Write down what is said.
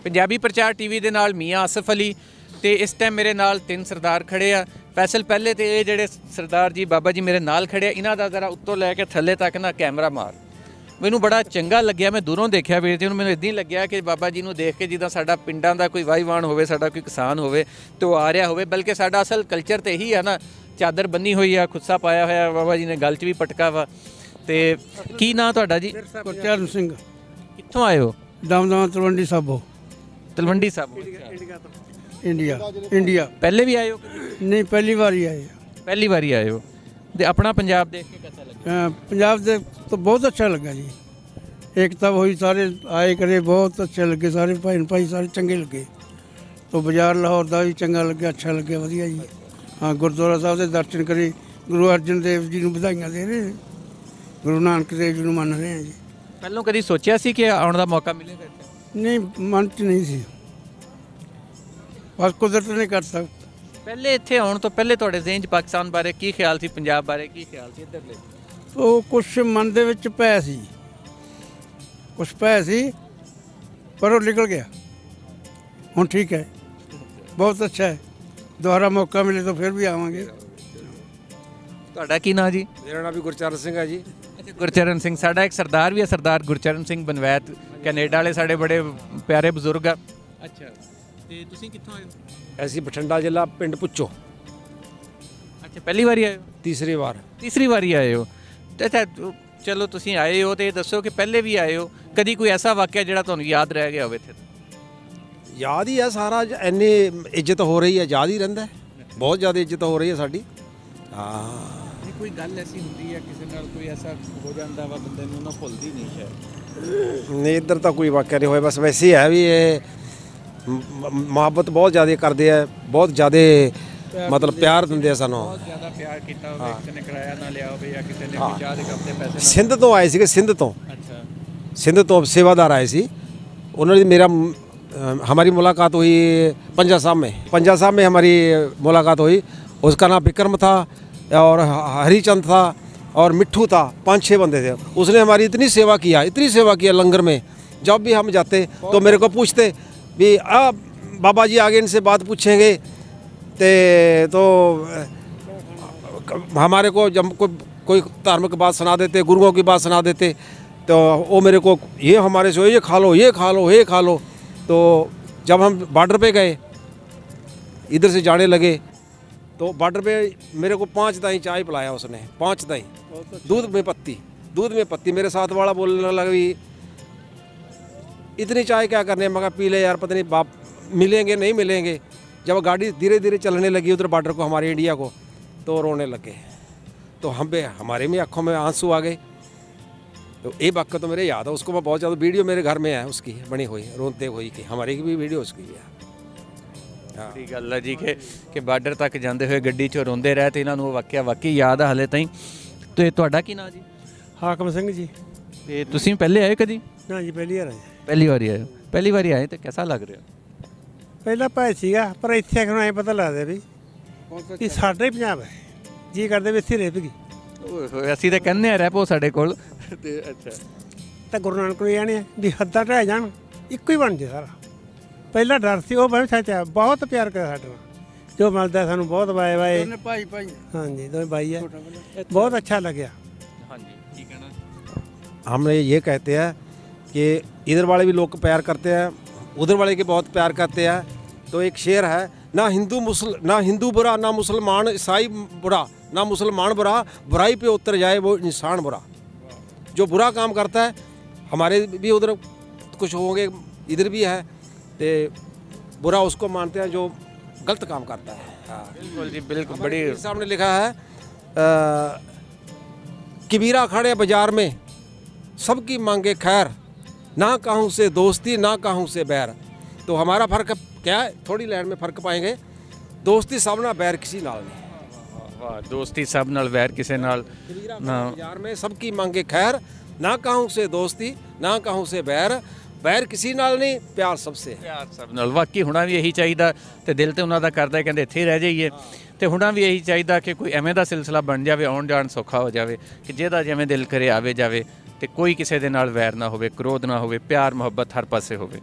पंजाबी प्रचार टीवी दे नाल मियाँ आसिफ अली ते इस टाइम मेरे नाल 3 सरदार खड़े आ। फैसल पहले तो ये जेडे सरदार जी बाबा जी मेरे नाल खड़े इन्हां दा जरा उत्तों लैके थल्ले तक ना कैमरा मार मैनू बड़ा चंगा लग्या। मैं दूरों देखा वीर जी मैंने इदां ही लग्या कि बाबा जी नूं देख के जिद्दां साडा पिंडां दा कोई वाहीवान होवे साडा कोई किसान होवे तो आ रहा होवे। बल्कि साडा असल कल्चर तो यही है ना, चादर बन्नी हुई है, खुस्सा पाया होया, बाबा जी ने गल च भी पटका वा। ते की नाम तुहाडा जी? गुरचरण सिंह। कित्थों आए हो? दमदमा तलवंडी साबो। तलवंडी साहब इंडिया इंडिया। पहले भी आए हो? नहीं, पहली बार ही आए। पहली बार ही आए हो। ते अपना पंजाब देख के कैसा लगा? पंजाब से तो बहुत अच्छा लगा जी। एकता हुई, सारे आए करे, बहुत अच्छे लगे, सारे भाई भाई सारे चंगे लगे। तो बाजार लाहौर का भी चंगा लगे, अच्छा लगे, वधिया जी। हाँ, गुरुद्वारा साहब के दर्शन करे, गुरु अर्जन देव जी को बधाइयां दे रहे, गुरु नानक देव जी को मन रहे हैं जी। पहलों कभी सोचा सी कि आने का मौका मिलेगा? नहीं, मन च नहीं सी, बस कुदरत ने करता। पहले इत्थे आने तो पहले तुहाडे ज़हन च पाकिस्तान बारे की ख्याल सी, पंजाब बारे की ख्याल सी इधरले? तो कुछ मन दे विच पै सी, कुछ पै सी, पर वो निकल गया। हुण ठीक है, बहुत अच्छा है। दोबारा मौका मिले तो फिर भी आवांगे। तुहाडा की नाम जी? मेरा नाम भी गुरचरण सिंह है जी। अच्छा, गुरचरण सिंह। साडा एक सरदार भी है, सरदार गुरचरण सिंह बनवैत, कैनेडा वाले साडे बड़े प्यारे बजुर्ग आ। अच्छा, ते तुसीं कित्थों आए हो? ऐसी बठिंडा जिला पिंड पुच्चो। अच्छा, पहली बार आए हो? तीसरी बार। तीसरी बार आए हो। अच्छा, चलो तुसीं आए हो तो ये दसो कि पहले भी आए हो, कभी कोई ऐसा वाकया जिहड़ा तुहानूं याद रह गया होवे इत्थे? याद ही है सारा, इन्नी इज्जत हो रही है, याद ही रहता है, बहुत ज़्यादा इज्जत हो रही है साड़ी। हाँ, कोई गल ऐसी होंदी है किसी नाल कोई ऐसा हो जाता वा बंदे नूं ना भुलदी नहीं शायद? नहीं, इधर तो कोई वाकया नहीं होया, बस वैसे ही है भी ये मुहब्बत बहुत ज़्यादा करते हैं, बहुत ज़्यादा मतलब प्यार देंगे सानू। बहुत ज़्यादा प्यार किया होवे, किसी ने किराया ना लिया होवे या किसी ने कोई चाह दे कप दे पैसे ना। सिंध तो आए थे, सिंध तो। अच्छा, सिंध तो सेवादार आए सी, उन्होंने मेरा हमारी मुलाकात हुई पंजा साहब में। पंजा साहब में हमारी मुलाकात हुई, उसका नाम विक्रम था और हरीचंद था और मिट्ठू था, 5-6 बंदे थे। उसने हमारी इतनी सेवा किया लंगर में। जब भी हम जाते तो मेरे को पूछते भी बाबा जी आगे इनसे बात पूछेंगे तो हमारे को जब कोई धार्मिक बात सुना देते, गुरुओं की बात सुना देते, तो वो मेरे को ये हमारे से ये खा लो, ये खा लो, ये खा लो। तो जब हम बॉर्डर पे गए, इधर से जाने लगे, तो बॉर्डर पे मेरे को 5 दाई चाय पिलाया उसने, 5 दाई दूध में पत्ती। मेरे साथ वाला बोलने लगा भी इतनी चाय क्या करने, मगर पी ले यार, पता नहीं बाप मिलेंगे नहीं मिलेंगे। जब गाड़ी धीरे धीरे चलने लगी उधर बॉर्डर को, हमारे इंडिया को, तो रोने लगे। तो हमारे में आँखों में आंसू आ गए। तो ये वाक़या तो मेरे याद है, उसको मैं बहुत ज़्यादा वीडियो मेरे घर में है उसकी बनी हुई, रोते हुई की, हमारी की भी वीडियो उसकी भी है। ठीक गल है जी कि बार्डर तक जाते हुए गड्डी चो रोंदे रहे तो इन्होंने वाकया वाकई याद है हाले ताईं। तो ये तुहाडा की नाम जी? हाकम सिंह जी। ते तुसीं पहले आए कदी? ना जी, पहली बार आए। पहली बार आए? पहली बार आए तो कैसा लग रहा? ਪਹਿਲਾਂ ਭਾਈ ਸੀਗਾ, ਪਰ ਇੱਥੇ ਆਖਣ ਐ ਪਤਾ ਲੱਗਦਾ ਵੀ ਸਾਡਾ ਹੀ ਪੰਜਾਬ ਹੈ, ਜੀ ਕਰਦੇ ਵੀ ਇੱਥੇ ਰਹਿ ਪਈ। ਓਏ ਅਸੀਂ ਤਾਂ ਕਹਿੰਦੇ ਆ ਰਹਿ ਪੋ ਸਾਡੇ ਕੋਲ। ਤੇ ਅੱਛਾ, ਤਾਂ ਗੁਰੂ ਨਾਨਕ ਨੂੰ ਜਾਣੇ ਵੀ ਹੱਦਾਂ ਢਹਿ ਜਾਣ, ਇੱਕੋ ਹੀ ਬਣ ਜੇ ਸਾਰਾ। ਪਹਿਲਾਂ ਡਰ ਸੀ, ਉਹ ਭਾਵੇਂ ਸੱਚ ਆ, ਬਹੁਤ ਪਿਆਰ ਕਰਿਆ ਸਾਡੇ ਨਾਲ, ਜੋ ਮਿਲਦਾ ਸਾਨੂੰ ਬਹੁਤ ਵਾਏ ਵਾਏ। ਭਾਈ ਹਾਂਜੀ, ਦੋਵੇਂ ਭਾਈ ਆ, ਬਹੁਤ ਅੱਛਾ ਲੱਗਿਆ। ਹਾਂਜੀ, ਕੀ ਕਹਿਣਾ? हम ये कहते हैं कि इधर वाले भी लोग प्यार करते हैं, उधर वाले के बहुत प्यार करते हैं। तो एक शेर है, ना हिंदू बुरा, ना मुसलमान ईसाई बुरा, ना मुसलमान बुरा, बुराई पे उतर जाए वो इंसान बुरा। जो बुरा काम करता है, हमारे भी उधर कुछ होंगे, इधर भी है, तो बुरा उसको मानते हैं जो गलत काम करता है। बिल्कुल जी, बिल्कुल। बड़ी सामने लिखा है कबीरा खड़े बाजार में सबकी मांगे खैर, ना कहूँ से दोस्ती ना कहूँ से बैर। तो हमारा फ़र्क क्या है, थोड़ी लाइन में फ़र्क पाएंगे, दोस्ती सब ना बैर किसी नाल नहीं। वाह, दोस्ती सब नाल वैर किसे नाल ना। बाजार में सबकी मांगे खैर, ना कहूँ से दोस्ती ना कहूँ से बैर, बैर किसी नाल नहीं, प्यार सबसे। प्यार सब नाल। वाकई होना भी यही चाहिए, तो दिल तो उन्होंने करता है, कहते इत्थे ही रह जाइए। तो होना भी यही चाहिए कि कोई एवें दा सिलसिला बन जाए, आउण जाण सौखा हो जाए, कि जिहदा जिवें दिल करे आवे जावे, तो कोई किसी दे नाल वैर ना होवे, क्रोध ना होवे, प्यार मुहब्बत हर पासे होवे।